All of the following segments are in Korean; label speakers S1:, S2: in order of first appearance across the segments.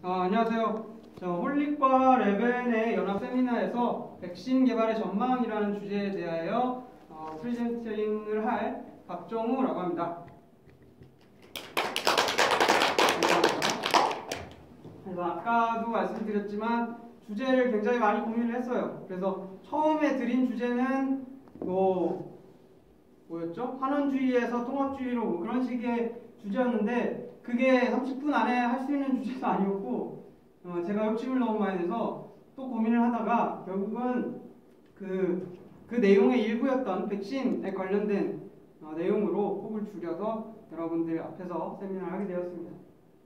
S1: 안녕하세요. 홀릭과 레벤의 연합 세미나에서 백신 개발의 전망이라는 주제에 대하여 프레젠테이션을 할 박정우라고 합니다. 그래서 아까도 말씀드렸지만 주제를 굉장히 많이 고민을 했어요. 그래서 처음에 드린 주제는 뭐였죠? 환원주의에서 통합주의로 그런 식의 주제였는데 그게 30분 안에 할 수 있는 주제도 아니었고 제가 욕심을 너무 많이 내서 또 고민을 하다가 결국은 그 내용의 일부였던 백신에 관련된 내용으로 폭을 줄여서 여러분들 앞에서 세미나를 하게 되었습니다.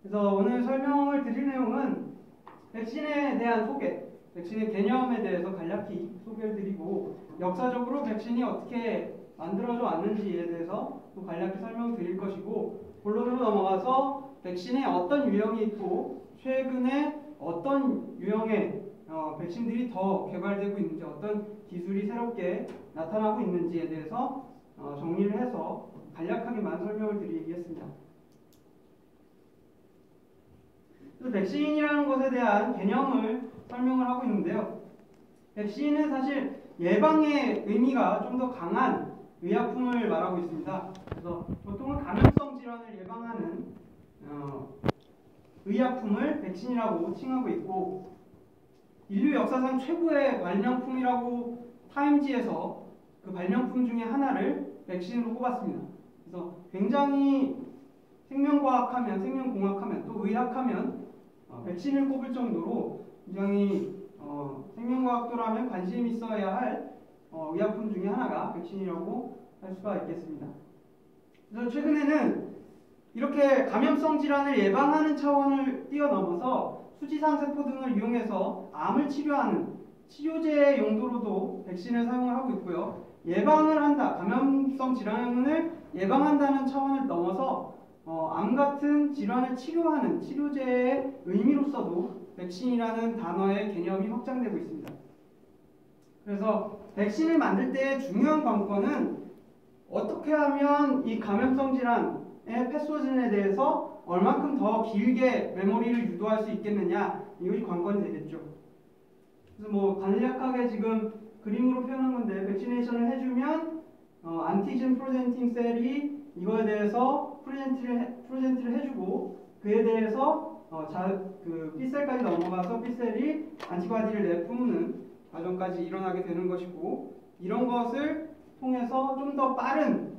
S1: 그래서 오늘 설명을 드릴 내용은 백신에 대한 소개, 백신의 개념에 대해서 간략히 소개를 드리고 역사적으로 백신이 어떻게 만들어져 왔는지에 대해서 또 간략히 설명을 드릴 것이고 본론으로 넘어가서 백신에 어떤 유형이 있고 최근에 어떤 유형의 백신들이 더 개발되고 있는지 어떤 기술이 새롭게 나타나고 있는지에 대해서 정리를 해서 간략하게만 설명을 드리겠습니다. 그래서 백신이라는 것에 대한 개념을 설명을 하고 있는데요. 백신은 사실 예방의 의미가 좀 더 강한 의약품을 말하고 있습니다. 그래서 보통은 감염성 질환을 예방하는 의약품을 백신이라고 칭하고 있고 인류 역사상 최고의 발명품이라고 타임지에서 그 발명품 중에 하나를 백신으로 꼽았습니다. 그래서 굉장히 생명과학하면, 생명공학하면, 또 의학하면 백신을 꼽을 정도로 굉장히 생명과학도라면 관심 있어야 할 의약품 중에 하나가 백신이라고 할 수가 있겠습니다. 그래서 최근에는 이렇게 감염성 질환을 예방하는 차원을 뛰어넘어서 수지상 세포 등을 이용해서 암을 치료하는 치료제 용도로도 백신을 사용을 하고 있고요. 예방을 한다, 감염성 질환을 예방한다는 차원을 넘어서 암 같은 질환을 치료하는 치료제의 의미로서도 백신이라는 단어의 개념이 확장되고 있습니다. 그래서 백신을 만들 때의 중요한 관건은 어떻게 하면 이 감염성 질환의 패소진에 대해서 얼만큼 더 길게 메모리를 유도할 수 있겠느냐, 이것이 관건이 되겠죠. 그래서 간략하게 지금 그림으로 표현한 건데 백시네이션을 해주면 안티젠 프로젠팅 셀이 이거에 대해서 프로젠트를 해주고 그에 대해서 B셀까지 넘어가서 B셀이 안티바디를 내뿜는 과정까지 일어나게 되는 것이고 이런 것을 통해서 좀 더 빠른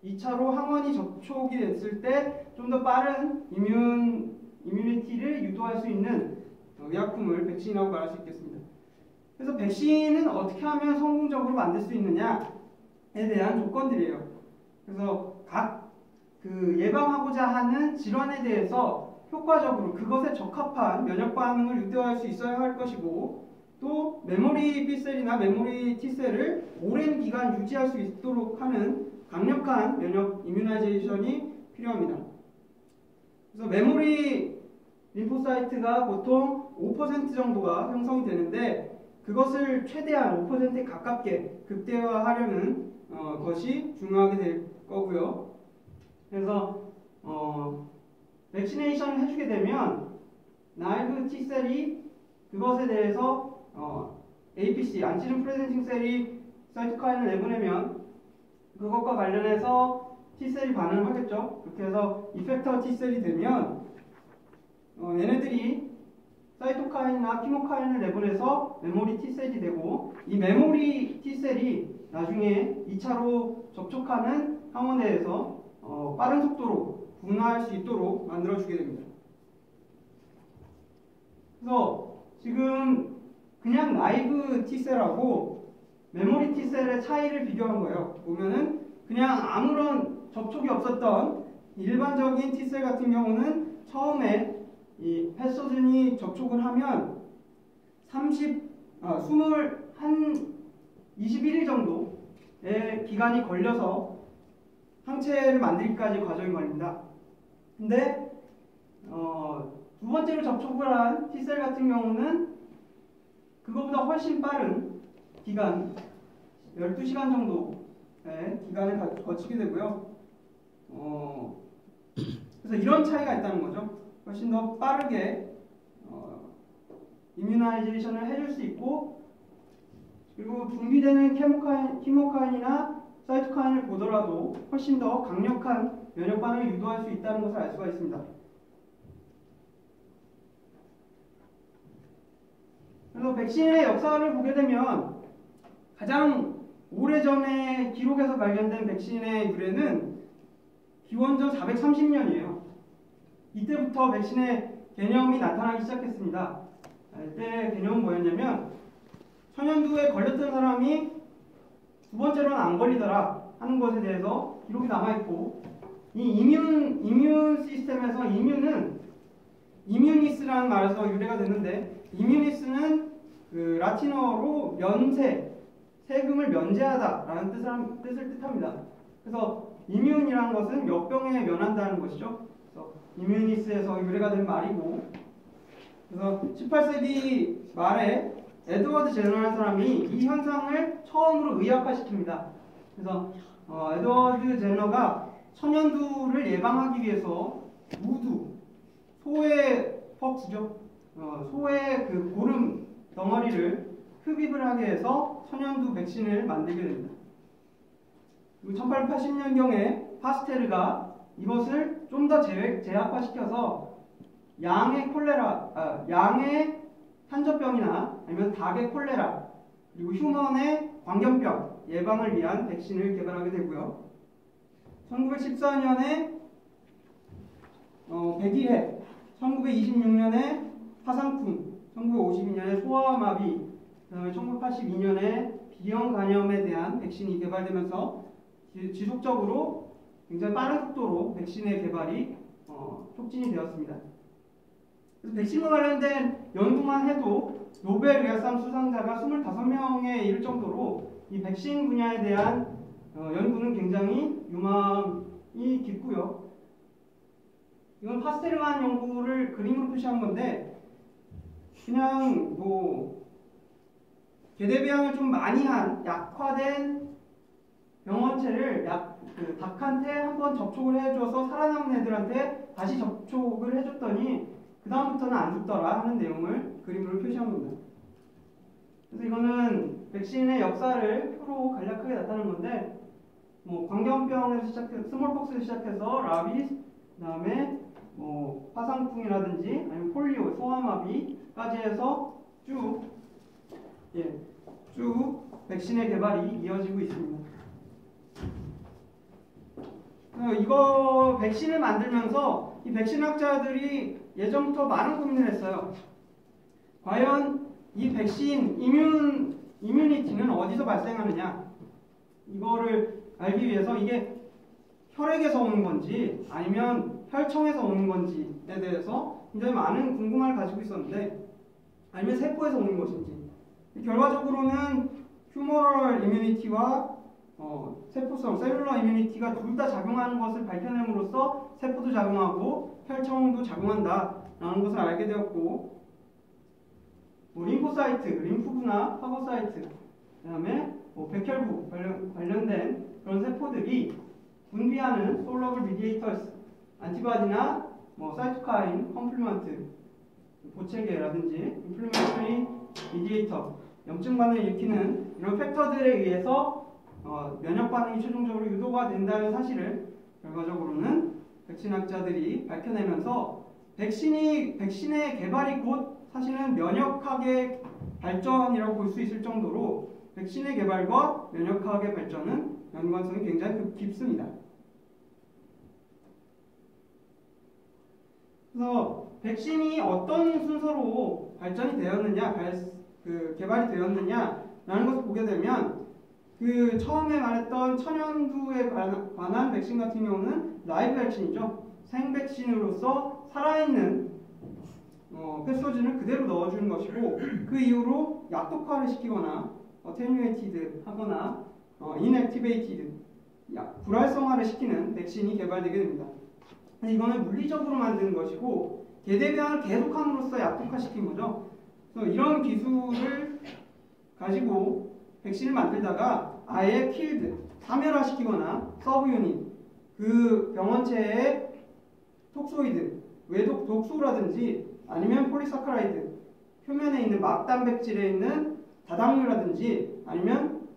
S1: 2차로 항원이 접촉이 됐을 때 좀 더 빠른 이뮤니티를 유도할 수 있는 의약품을 백신이라고 말할 수 있겠습니다. 그래서 백신은 어떻게 하면 성공적으로 만들 수 있느냐에 대한 조건들이에요. 그래서 각 예방하고자 하는 질환에 대해서 효과적으로 그것에 적합한 면역 반응을 유도할 수 있어야 할 것이고 또 메모리 B셀이나 메모리 T셀을 오랜 기간 유지할 수 있도록 하는 강력한 면역 이뮤나이제이션이 필요합니다. 그래서 메모리 림포사이트가 보통 5% 정도가 형성이 되는데 그것을 최대한 5%에 가깝게 극대화하려는 것이 중요하게 될 거고요. 그래서 백시네이션을 해주게 되면 나이브 T셀이 그것에 대해서 APC, 안티젠 프레젠팅 셀이 사이토카인을 내보내면 그것과 관련해서 T셀이 반응을 하겠죠. 그렇게 해서 이펙터 T셀이 되면 얘네들이 사이토카인이나 키모카인을 내보내서 메모리 T셀이 되고 이 메모리 T셀이 나중에 2차로 접촉하는 항원에서 빠른 속도로 분화할 수 있도록 만들어주게 됩니다. 그래서 지금 그냥 라이브 T셀하고 메모리 T셀의 차이를 비교한 거예요. 보면은 그냥 아무런 접촉이 없었던 일반적인 T셀 같은 경우는 처음에 이 패소진이 접촉을 하면 21일 정도의 기간이 걸려서 항체를 만들기까지 과정이 걸립니다. 근데 두 번째로 접촉을 한 T셀 같은 경우는 그거보다 훨씬 빠른 기간 12시간 정도의 기간을 거치게 되고요. 그래서 그래서 이런 차이가 있다는 거죠. 훨씬 더 빠르게 이뮤나이제이션을 해줄 수 있고, 그리고 분비되는 키모카인이나 사이토카인을 보더라도 훨씬 더 강력한 면역 반응을 유도할 수 있다는 것을 알 수가 있습니다. 그래서 백신의 역사를 보게 되면 가장 오래전에 기록에서 발견된 백신의 유래는 기원전 430년이에요. 이때부터 백신의 개념이 나타나기 시작했습니다. 이때 개념은 뭐였냐면 천연두에 걸렸던 사람이 두 번째로는 안 걸리더라 하는 것에 대해서 기록이 남아있고, 이 이뮨 시스템에서 이뮨은 이뮤니스라는 말에서 유래가 됐는데, 이뮤니스는 그 라틴어로 세금을 면제하다라는 뜻을 뜻합니다. 그래서 이뮨이라는 것은 역병에 면한다는 것이죠. 그래서 이뮤니스에서 유래가 된 말이고, 그래서 18세기 말에 에드워드 제너라는 사람이 이 현상을 처음으로 의학화시킵니다. 그래서 에드워드 제너가 천연두를 예방하기 위해서 소의 퍽스죠. 소의 그 고름 덩어리를 흡입을 하게 해서 천연두 백신을 만들게 됩니다. 그리고 1880년경에 파스테르가 이것을 좀 더 제약화시켜서 양의 탄저병이나 아니면 닭의 콜레라, 그리고 휴먼의 광견병 예방을 위한 백신을 개발하게 되고요. 1914년에 백일해, 1926년에 파상풍, 1952년에 소아마비, 그다음에 1982년에 B형 간염에 대한 백신이 개발되면서 지속적으로 굉장히 빠른 속도로 백신의 개발이 촉진이 되었습니다. 그래서 백신과 관련된 연구만 해도 노벨 의학상 수상자가 25명에 이를 정도로 이 백신 분야에 대한 연구는 굉장히 유망이 깊고요. 이건 파스테르가 한 연구를 그림으로 표시한 건데, 그냥 개대비양을 좀 많이 한 약화된 병원체를 닭한테 한번 접촉을 해줘서 살아남은 애들한테 다시 접촉을 해줬더니 그 다음부터는 안 죽더라 하는 내용을 그림으로 표시한 겁니다. 그래서 이거는 백신의 역사를 표로 간략하게 나타낸 건데, 광견병에서 시작해서 스몰폭스에서 시작해서 라비스, 그다음에 화상풍이라든지 아니면 폴리오, 소아마비까지 해서 쭉 백신의 개발이 이어지고 있습니다. 이거 백신을 만들면서 이 백신학자들이 예전부터 많은 고민을 했어요. 과연 이 백신 이뮤니티는 어디서 발생하느냐, 이거를 알기 위해서 이게 혈액에서 오는 건지 아니면 혈청에서 오는 건지에 대해서 굉장히 많은 궁금함을 가지고 있었는데, 아니면 세포에서 오는 것인지, 결과적으로는 휴머럴 이뮤니티와 세포성, 셀룰러 이뮤니티가 둘 다 작용하는 것을 밝혀냄으로써 세포도 작용하고 혈청도 작용한다라는 것을 알게 되었고, 림포사이트, 림프구나 파고사이트, 그 다음에 백혈구 관련된 그런 세포들이 분비하는 솔러블 미디에이터스, 안티바디나 사이토카인, 컴플리먼트, 보체계라든지 인플레메이터리 미디에이터, 염증 반응을 일으키는 이런 팩터들에 의해서 면역 반응이 최종적으로 유도가 된다는 사실을 결과적으로는 백신학자들이 밝혀내면서 백신의 개발이 곧 사실은 면역학의 발전이라고 볼 수 있을 정도로 백신의 개발과 면역학의 발전은 연관성이 굉장히 깊습니다. 그래서 백신이 어떤 순서로 발전이 되었느냐, 개발이 되었느냐라는 것을 보게 되면, 그 처음에 말했던 천연두에 관한 백신 같은 경우는 라이브 백신이죠. 생백신으로서 살아있는 패소진을 그대로 넣어주는 것이고, 그 이후로 약독화를 시키거나 어테뉴에이티드 하거나 인액티베이티드, 불활성화를 시키는 백신이 개발되게 됩니다. 이거는 물리적으로 만드는 것이고, 개대변을 계속함으로써 약독화시킨 거죠. 그래서 이런 기술을 가지고 백신을 만들다가 아예 킬드, 사멸화시키거나 서브 유닛, 그 병원체의 톡소이드, 외독 독소라든지 아니면 폴리사카라이드, 표면에 있는 막단백질에 있는 다당류라든지 아니면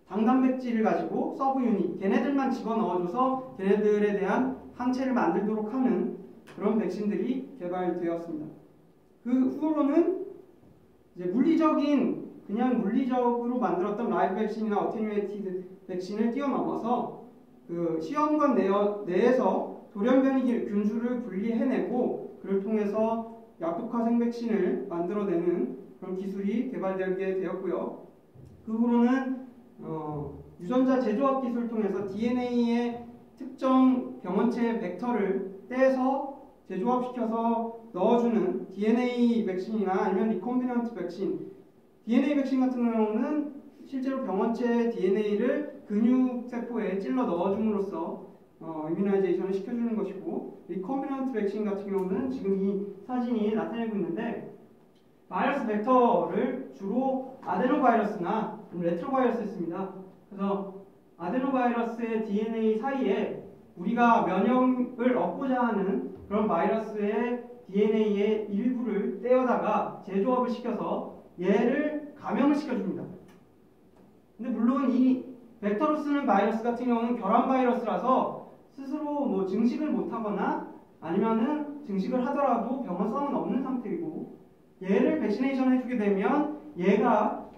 S1: 당단백질을 가지고 서브 유닛, 걔네들만 집어넣어줘서 걔네들에 대한 항체를 만들도록 하는 그런 백신들이 개발되었습니다. 그 후로는 이제 그냥 물리적으로 만들었던 라이브 백신이나 어테뉴에이티드 백신을 뛰어넘어서 그 시험관 내에서 돌연변이 균수를 분리해내고 그를 통해서 약독화 생백신을 만들어내는 그런 기술이 개발되게 되었고요. 그 후로는 유전자 재조합 기술을 통해서 DNA의 특정 병원체 벡터를 떼서 재조합시켜서 넣어주는 DNA 백신이나 아니면 리콤비넌트 백신, DNA 백신 같은 경우는 실제로 병원체 DNA를 근육세포에 찔러 넣어줌으로써 이뮤나이제이션을 시켜주는 것이고, 리콤비넌트 백신 같은 경우는 지금 이 사진이 나타내고 있는데 바이러스 벡터를 주로 아데노바이러스나 레트로바이러스에 씁니다. 그래서 아데노바이러스의 DNA 사이에 우리가 면역을 얻고자 하는 그런 바이러스의 DNA의 일부를 떼어다가 재조합을 시켜서 얘를 감염을 시켜줍니다. 근데 물론 이 벡터로 쓰는 바이러스 같은 경우는 결함 바이러스라서 스스로 뭐 증식을 못하거나 아니면은 증식을 하더라도 병원성은 없는 상태이고, 얘를 백시네이션 해주게 되면 얘가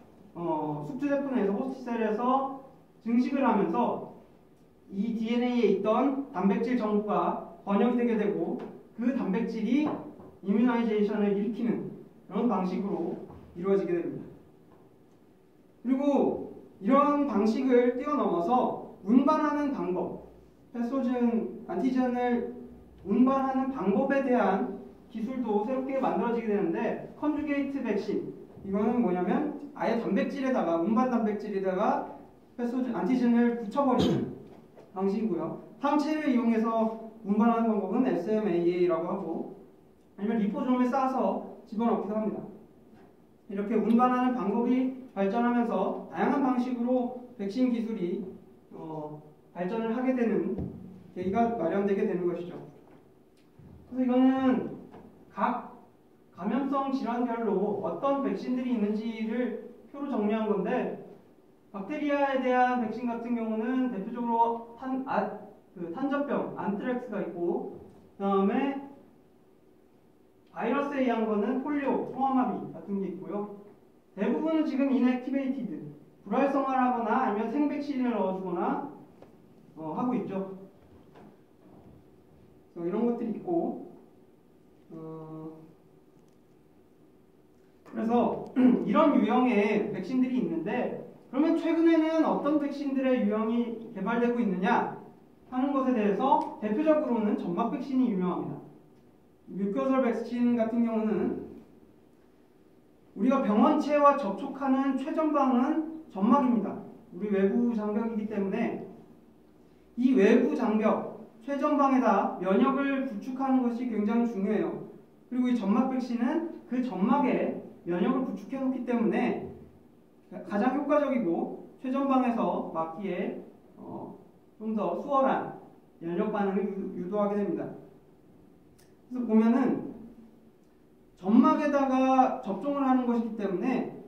S1: 숙주세포 내에서 호스트셀에서 증식을 하면서 이 DNA에 있던 단백질 정보가 번역이 되게 되고 그 단백질이 이뮤나이제이션을 일으키는 그런 방식으로 이루어지게 됩니다. 그리고 이런 방식을 뛰어넘어서 운반하는 방법, 패소즌, 안티젠을 운반하는 방법에 대한 기술도 새롭게 만들어지게 되는데, 컨주게이트 백신, 이거는 뭐냐면 아예 단백질에다가, 운반 단백질에다가 패소즌, 안티젠을 붙여버리는 방식이고요. 항체를 이용해서 운반하는 방법은 SMAA라고 하고, 아니면 리포솜을 싸서 집어넣기도 합니다. 이렇게 운반하는 방법이 발전하면서 다양한 방식으로 백신 기술이 발전을 하게 되는 계기가 마련되게 되는 것이죠. 그래서 이거는 각 감염성 질환별로 어떤 백신들이 있는지를 표로 정리한 건데, 박테리아에 대한 백신 같은 경우는 대표적으로 탄저병, 안트렉스가 있고, 그 다음에 바이러스에 의한 거는 폴리오, 송화마비 같은 게 있고요. 대부분은 지금 인액티베이티드, 불활성화하거나 아니면 생백신을 넣어주거나 하고 있죠. 이런 것들이 있고, 그래서 이런 유형의 백신들이 있는데, 그러면 최근에는 어떤 백신들의 유형이 개발되고 있느냐 하는 것에 대해서 대표적으로는 점막 백신이 유명합니다. 뮤코설 백신 같은 경우는 우리가 병원체와 접촉하는 최전방은 점막입니다. 우리 외부 장벽이기 때문에 이 외부 장벽, 최전방에다 면역을 구축하는 것이 굉장히 중요해요. 그리고 이 점막 백신은 그 점막에 면역을 구축해 놓기 때문에 가장 효과적이고 최전방에서 맞기에 좀 더 수월한 면역 반응을 유도하게 됩니다. 그래서 보면은 점막에다가 접종을 하는 것이기 때문에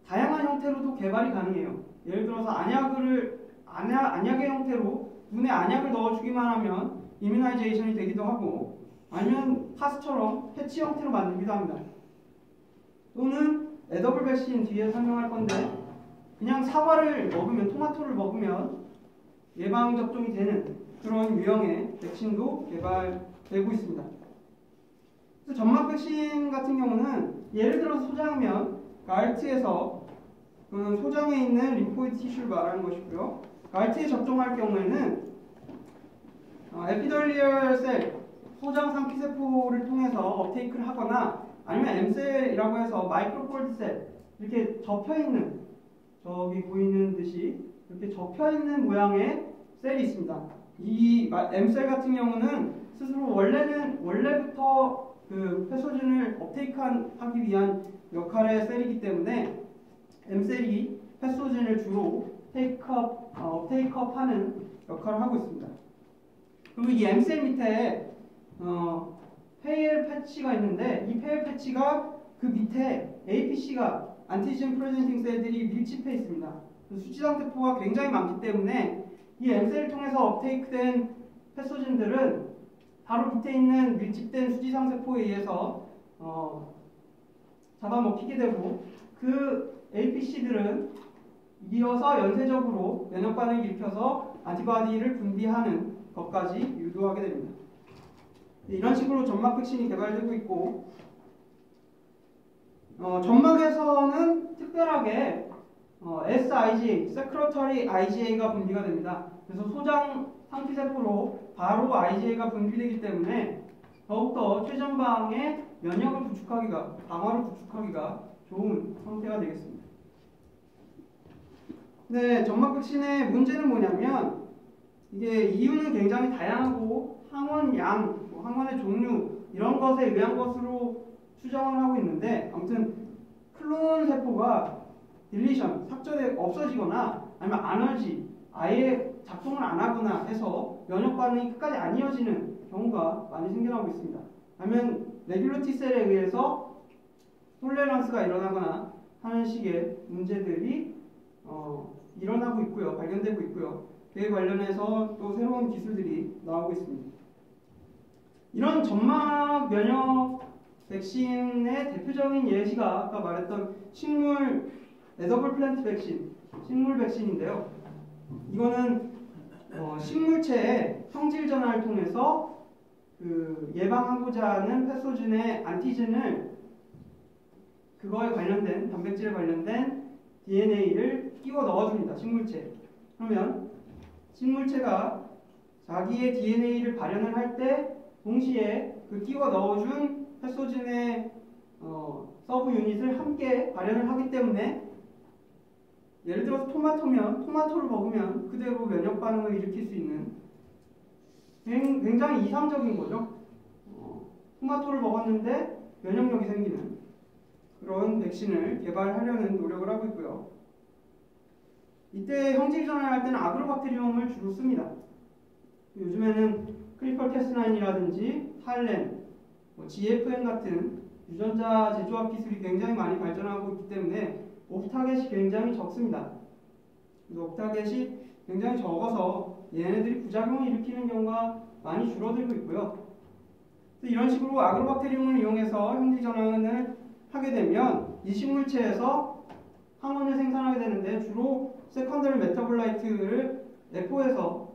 S1: 다양한 형태로도 개발이 가능해요. 예를 들어서 안약의 형태로 눈에 안약을 넣어주기만 하면 이뮤나이제이션이 되기도 하고, 아니면 파스처럼 패치 형태로 만들기도 합니다. 또는 에더블 백신 뒤에 설명할 건데, 그냥 사과를 먹으면, 토마토를 먹으면 예방 접종이 되는 그런 유형의 백신도 개발되고 있습니다. 그래서 점막 백신 같은 경우는 예를 들어서 소장이면 가르트에서 소장에 있는 림포이드 티슈를 말하는 것이고요. 가르트에 접종할 경우에는 에피덜리얼 셀, 소장 상피세포를 통해서 업테이크를 하거나, 아니면 M셀이라고 해서 마이크로폴드 셀, 이렇게 접혀있는, 저기 보이는 듯이 이렇게 접혀있는 모양의 셀이 있습니다. 이 M셀 같은 경우는 스스로 원래부터 그 패소진을 업테이크하기 위한 역할의 셀이기 때문에 M셀이 패소진을 주로 테이크업하는 역할을 하고 있습니다. 그리고 이 M셀 밑에 페일 패치가 있는데 이 페일 패치가 그 밑에 APC가 안티젠 프레젠팅 셀들이 밀집해 있습니다. 수지상 세포가 굉장히 많기 때문에 이 M셀을 통해서 업테이크된 패소진들은 바로 밑에 있는 밀집된 수지상 세포에 의해서 잡아먹히게 되고 그 APC들은 이어서 연쇄적으로 면역 반응을 일으켜서 안티바디를 분비하는 것까지 유도하게 됩니다. 이런 식으로 점막 백신이 개발되고 있고 점막에서는 특별하게 SIGA, Secretory IgA가 분비가 됩니다. 그래서 소장 상피세포로 바로 IgA가 분비되기 때문에 더욱더 최전방의 면역을 구축하기가, 방어를 구축하기가 좋은 형태가 되겠습니다. 네, 점막 백신의 문제는 뭐냐면 이게 이유는 굉장히 다양하고 항원 양, 항원의 종류 이런 것에 의한 것으로 추정을 하고 있는데 아무튼 클론 세포가 딜리션, 삭제돼 없어지거나 아니면 아너지, 아예 작동을 안 하거나 해서 면역 반응이 끝까지 안 이어지는 경우가 많이 생겨나고 있습니다. 아니면 레귤러 T셀에 의해서 톨레란스가 일어나거나 하는 식의 문제들이 일어나고 있고요. 발견되고 있고요. 그에 관련해서 또 새로운 기술들이 나오고 있습니다. 이런 점막 면역 백신의 대표적인 예시가 아까 말했던 식물 에더블 플랜트 백신, 식물 백신인데요. 이거는 식물체의 성질 전환을 통해서 예방하고자 하는 패소진의 안티젠을 그거에 관련된 단백질에 관련된 DNA를 끼워 넣어줍니다. 식물체. 그러면 식물체가 자기의 DNA를 발현을 할 때 동시에 그 끼워 넣어준 패소진의 서브 유닛을 함께 발현을 하기 때문에 예를 들어서 토마토면 토마토를 먹으면 그대로 면역 반응을 일으킬 수 있는 굉장히 이상적인 거죠. 토마토를 먹었는데 면역력이 생기는 그런 백신을 개발하려는 노력을 하고 있고요. 이때 형질 전환할 때는 아그로박테리움을 주로 씁니다. 요즘에는 크리펄캐스9이라든지 탈렌, GFN 같은 유전자 재조합 기술이 굉장히 많이 발전하고 있기 때문에 옵타겟이 굉장히 적습니다. 옵타겟이 굉장히 적어서 얘네들이 부작용을 일으키는 경우가 많이 줄어들고 있고요. 이런 식으로 아그로박테리움을 이용해서 형질 전환을 하게 되면 이 식물체에서 항원을 생산하게 되는데 주로 세컨더리 메타볼라이트를 에포에서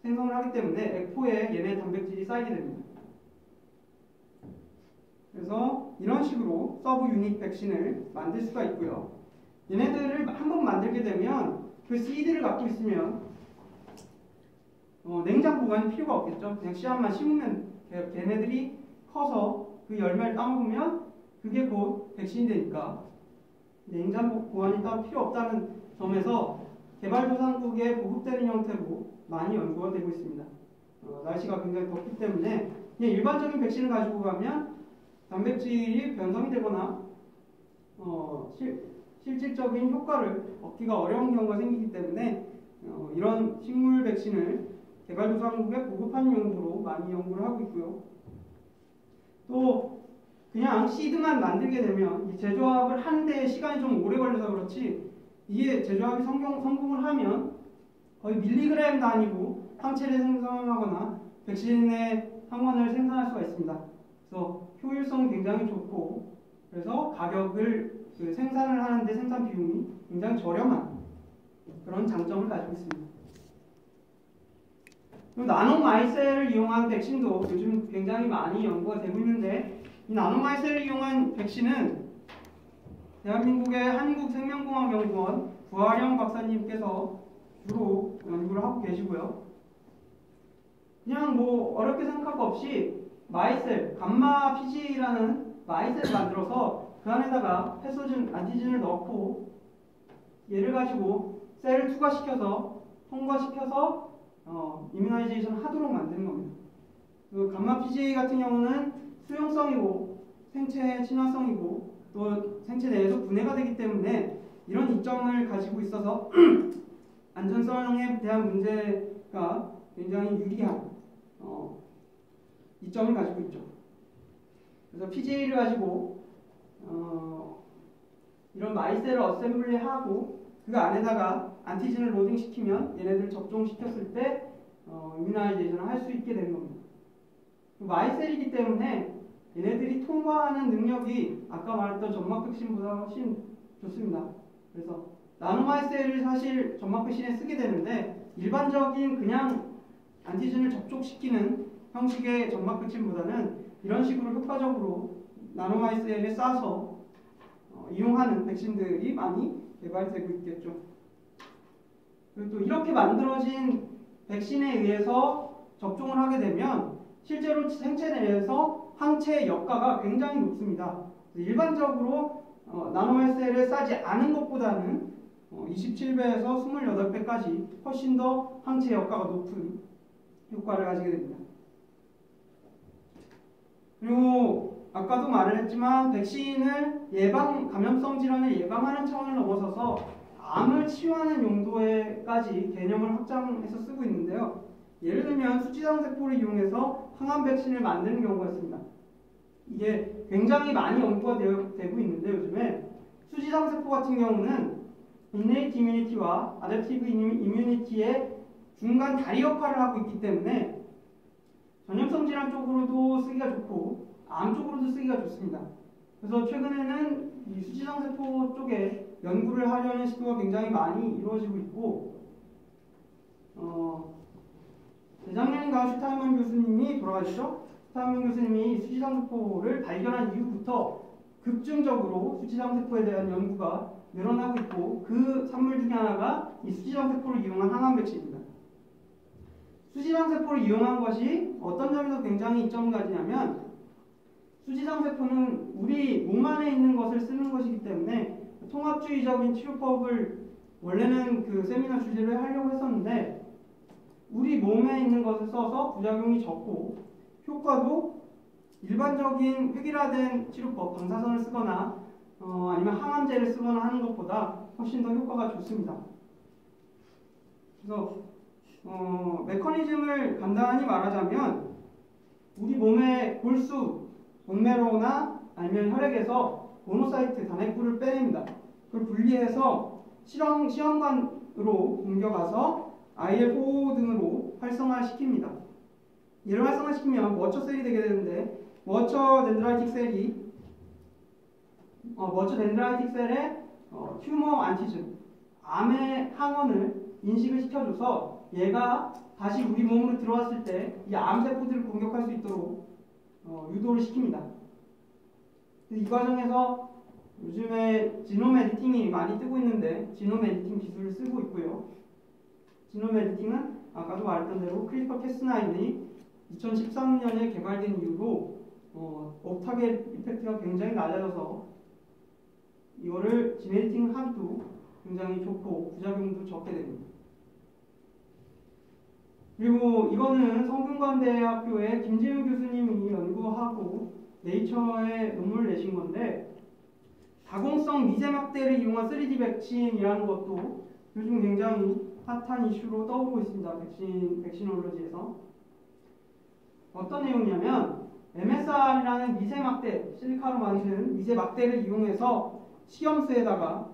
S1: 생성을 하기 때문에 에포에 얘네 단백질이 쌓이게 됩니다. 그래서 이런 식으로 서브 유닛 백신을 만들 수가 있고요. 얘네들을 한번 만들게 되면 그 씨드를 갖고 있으면 냉장 보관이 필요가 없겠죠. 그냥 씨앗만 심으면 걔네들이 커서 그 열매를 따먹으면 그게 곧 백신이 되니까 냉장 보관이 따로 필요 없다는 점에서 개발도상국에 보급되는 형태로 많이 연구가 되고 있습니다. 날씨가 굉장히 덥기 때문에 그냥 일반적인 백신을 가지고 가면 단백질이 변성이 되거나 실질적인 효과를 얻기가 어려운 경우가 생기기 때문에 이런 식물 백신을 개발도상국에 보급하는 용도로 많이 연구를 하고 있고요. 또 그냥 시드만 만들게 되면 이 재조합을 하는데 시간이 좀 오래 걸려서 그렇지 이게 재조합이 성공을 하면 거의 밀리그램 단위로 항체를 생성하거나 백신의 항원을 생산할 수가 있습니다. 그래서 효율성이 굉장히 좋고 그래서 가격을 생산을 하는데 생산 비용이 굉장히 저렴한 그런 장점을 가지고 있습니다. 나노마이셀을 이용한 백신도 요즘 굉장히 많이 연구가 되고 있는데 이 나노마이셀을 이용한 백신은 대한민국의 한국생명공학연구원 부하령 박사님께서 주로 연구를 하고 계시고요. 그냥 뭐 어렵게 생각할 거 없이 마이셀, 감마 PGA라는 마이셀을 만들어서 그 안에다가 패소진, 안티진을 넣고 얘를 가지고 셀을 투과시켜서 통과시켜서 이뮤나이제이션 하도록 만드는 겁니다. 그 감마 PGA 같은 경우는 수용성이고 생체 친화성이고 또 생체 내에서 분해가 되기 때문에 이런 이점을 가지고 있어서 안전성에 대한 문제가 굉장히 유리한 이점을 가지고 있죠. 그래서 PGA를 가지고 이런 마이셀을 어셈블리하고 그 안에다가 안티젠을 로딩시키면 얘네들을 접종시켰을 때 이뮤나이제이션을 할 수 있게 되는 겁니다. 마이셀이기 때문에 얘네들이 통과하는 능력이 아까 말했던 점막 백신보다 훨씬 좋습니다. 그래서 나노마이셀을 사실 점막 백신에 쓰게 되는데 일반적인 그냥 안티젠을 접촉시키는 형식의 점막 백신보다는 이런 식으로 효과적으로 나노마이셀에 싸서 이용하는 백신들이 많이 개발되고 있겠죠. 그리고 또 이렇게 만들어진 백신에 의해서 접종을 하게 되면 실제로 생체 내에서 항체의 역가가 굉장히 높습니다. 일반적으로 나노마이셀에 싸지 않은 것보다는 27배에서 28배까지 훨씬 더 항체 역가가 높은 효과를 가지게 됩니다. 그리고 아까도 말을 했지만 백신을 감염성 질환을 예방하는 차원을 넘어서서 암을 치유하는 용도에까지 개념을 확장해서 쓰고 있는데요. 예를 들면 수지장세포를 이용해서 항암 백신을 만드는 경우가 있습니다. 이게 굉장히 많이 연구가 되고 있는데 요즘에 수지장세포 같은 경우는 인네이트 이뮤니티와 아댑티브 이뮤니티의 중간 다리 역할을 하고 있기 때문에 전염성 질환 쪽으로도 쓰기가 좋고 암 쪽으로도 쓰기가 좋습니다. 그래서 최근에는 이 수지장세포 쪽에 연구를 하려는 시도가 굉장히 많이 이루어지고 있고 재작년인가 슈타인먼 교수님이 돌아가셨죠? 슈타인먼 교수님이 수지장세포를 발견한 이후부터 급증적으로 수지장세포에 대한 연구가 늘어나고 있고 그 산물 중에 하나가 이 수지장세포를 이용한 항암 백신입니다. 수지장세포를 이용한 것이 어떤 점에서 굉장히 이점을 가지냐면 수지장세포는 우리 몸 안에 있는 것을 쓰는 것이기 때문에 통합주의적인 치료법을 원래는 그 세미나 주제를 하려고 했었는데 우리 몸에 있는 것을 써서 부작용이 적고 효과도 일반적인 획일화된 치료법, 방사선을 쓰거나 아니면 항암제를 쓰거나 하는 것보다 훨씬 더 효과가 좋습니다. 그래서 메커니즘을 간단히 말하자면 우리 몸의 골수, 본메로나 아니면 혈액에서 모노사이트, 단핵구를 빼냅니다. 그걸 분리해서 시험관으로 옮겨가서 IL-4 등으로 활성화시킵니다. 얘를 활성화시키면 워처셀이 되게 되는데 워처 덴드라이틱 셀에 튜머 안티즌, 암의 항원을 인식을 시켜줘서 얘가 다시 우리 몸으로 들어왔을 때 이 암세포들을 공격할 수 있도록 유도를 시킵니다. 이 과정에서 요즘에 지놈 에디팅이 많이 뜨고 있는데 지놈 에디팅 기술을 쓰고 있고요. 지놈 에디팅은 아까도 말했던 대로 크리스퍼 캐스9이 2013년에 개발된 이후로 옵타겟 이펙트가 굉장히 낮아져서 이거를 진 에디팅 하기도 굉장히 좋고 부작용도 적게 됩니다. 그리고 이거는 성균관대학교의 김지훈 교수님이 연구하고 네이처에 논문을 내신 건데 다공성 미세막대를 이용한 3D 백신이라는 것도 요즘 굉장히 핫한 이슈로 떠오르고 있습니다. 백신올로지에서. 어떤 내용이냐면 MSR이라는 미세막대, 실리카로 만든 미세막대를 이용해서 식염수에다가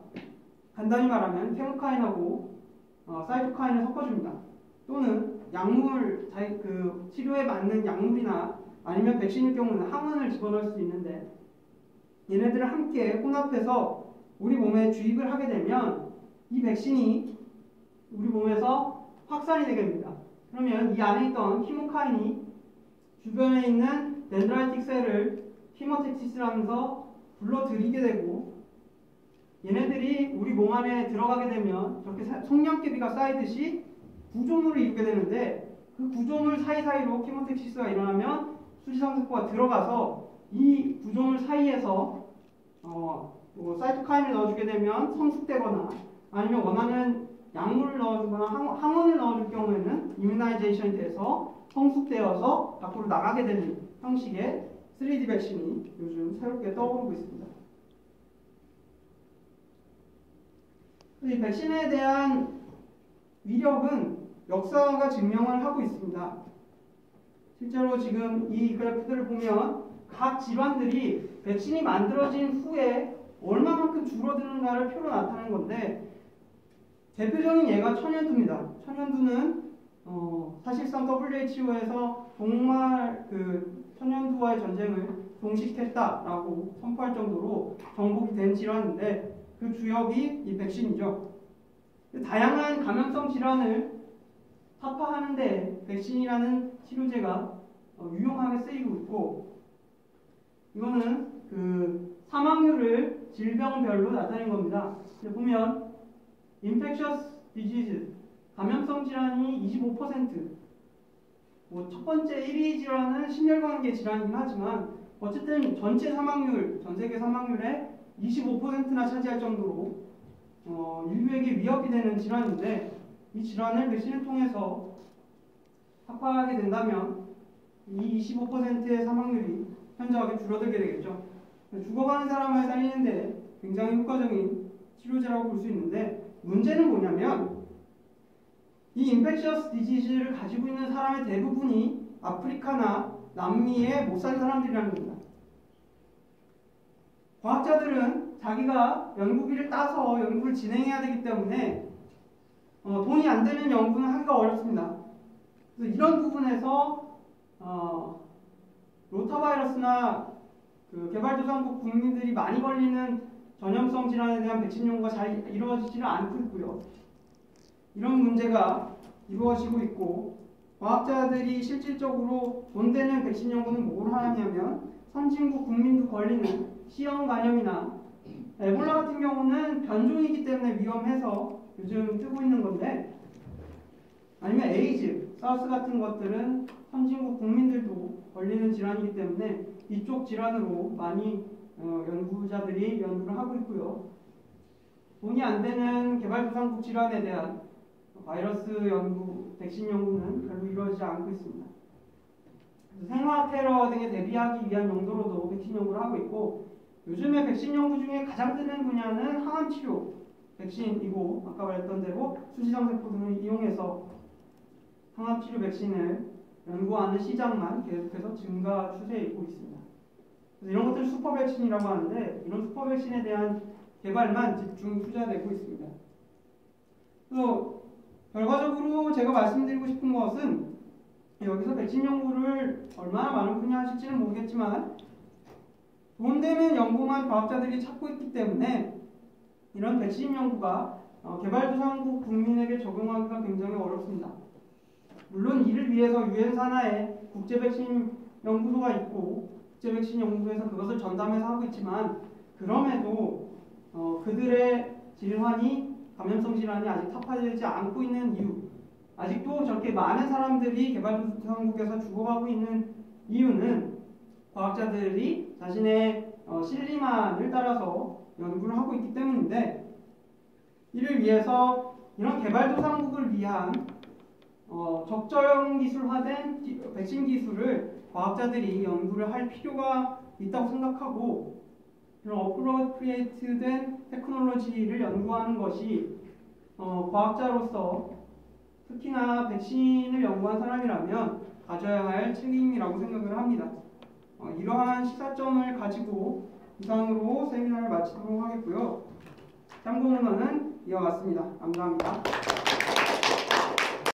S1: 간단히 말하면 케모카인하고 사이토카인을 섞어줍니다. 또는 약물, 그 치료에 맞는 약물이나 아니면 백신일 경우는 항원을 집어넣을 수 있는데 얘네들을 함께 혼합해서 우리 몸에 주입을 하게 되면 이 백신이 우리 몸에서 확산이 되게 됩니다. 그러면 이 안에 있던 키모카인이 주변에 있는 덴드라이틱 셀을 키모텍시스라면서 불러들이게 되고 얘네들이 우리 몸 안에 들어가게 되면 저렇게 송량개비가 쌓이듯이 구조물을 이루게 되는데 그 구조물 사이사이로 키모텍시스가 일어나면 수지장세포가 들어가서 이 구조물 사이에서 사이토카인을 넣어주게 되면 성숙되거나 아니면 원하는 약물을 넣어주거나 항원을 넣어줄 경우에는 이뮤나이제이션이 돼서 성숙되어서 밖으로 나가게 되는 형식의 3D 백신이 요즘 새롭게 떠오르고 있습니다. 이 백신에 대한 위력은 역사가 증명을 하고 있습니다. 실제로 지금 이 그래프들을 보면 각 질환들이 백신이 만들어진 후에 얼마만큼 줄어드는가를 표로 나타내는 건데, 대표적인 예가 천연두입니다. 천연두는 사실상 WHO에서 정말 그 천연두와의 전쟁을 종식했다라고 선포할 정도로 정복이 된 질환인데, 그 주역이 이 백신이죠. 다양한 감염성 질환을 타파하는데 백신이라는 치료제가 유용하게 쓰이고 있고, 이거는 그 사망률을 질병별로 나타낸 겁니다. 보면 infectious disease, 감염성 질환이 25%, 첫 번째 1위 질환은 심혈관계 질환이긴 하지만 어쨌든 전체 사망률, 전 세계 사망률의 25%나 차지할 정도로 인류에게 위협이 되는 질환인데, 이 질환을 백신을 통해서 타파하게 된다면 이 25%의 사망률이 현저하게 줄어들게 되겠죠. 죽어가는 사람을 살리는데 굉장히 효과적인 치료제라고 볼 수 있는데, 문제는 뭐냐면 이 인펙셔스 디지즈를 가지고 있는 사람의 대부분이 아프리카나 남미에 못 사는 사람들이라는 겁니다. 과학자들은 자기가 연구비를 따서 연구를 진행해야 되기 때문에 돈이 안 되는 연구는 하기가 어렵습니다. 그래서 이런 부분에서 로타바이러스나 그 개발도상국 국민들이 많이 걸리는 전염성 질환에 대한 백신 연구가 잘 이루어지지는 않고 있고요. 이런 문제가 이루어지고 있고, 과학자들이 실질적으로 돈 되는 백신 연구는 뭘 하냐면 선진국 국민도 걸리는 C형 감염이나 에볼라 같은 경우는 변종이기 때문에 위험해서 요즘 뜨고 있는 건데, 아니면 에이즈, 사우스 같은 것들은 선진국 국민들도 걸리는 질환이기 때문에 이쪽 질환으로 많이 연구자들이 연구를 하고 있고요. 돈이 안 되는 개발도상국 질환에 대한 바이러스 연구, 백신 연구는 별로 이루어지지 않고 있습니다. 생화 테러 등에 대비하기 위한 용도로도 백신 연구를 하고 있고, 요즘에 백신 연구 중에 가장 뜨는 분야는 항암 치료 백신이고, 아까 말했던 대로 수지상세포 등을 이용해서 항암 치료 백신을 연구하는 시장만 계속해서 증가 추세에 있고 있습니다. 그래서 이런 것들을 슈퍼 백신이라고 하는데, 이런 슈퍼 백신에 대한 개발만 집중 투자되고 있습니다. 그래서 결과적으로 제가 말씀드리고 싶은 것은, 여기서 백신 연구를 얼마나 많은 분이 하실지는 모르겠지만 돈 되는 연구만 과학자들이 찾고 있기 때문에 이런 백신 연구가 개발도상국 국민에게 적용하기가 굉장히 어렵습니다. 물론 이를 위해서 유엔 산하에 국제 백신 연구소가 있고 국제 백신 연구소에서 그것을 전담해서 하고 있지만, 그럼에도 그들의 질환이, 감염성 질환이 아직 타파되지 않고 있는 이유, 아직도 저렇게 많은 사람들이 개발도상국에서 죽어가고 있는 이유는 과학자들이 자신의 신리만을 따라서 연구를 하고 있기 때문인데, 이를 위해서 이런 개발도상국을 위한 적절형 기술화된 백신 기술을 과학자들이 연구를 할 필요가 있다고 생각하고, 이런 어프로프리에이트된 테크놀로지를 연구하는 것이 과학자로서, 특히나 백신을 연구한 사람이라면 가져야 할 책임이라고 생각을 합니다. 이러한 시사점을 가지고 이상으로 세미나를 마치도록 하겠고요. 참고 문헌은 이와 같습니다. 감사합니다.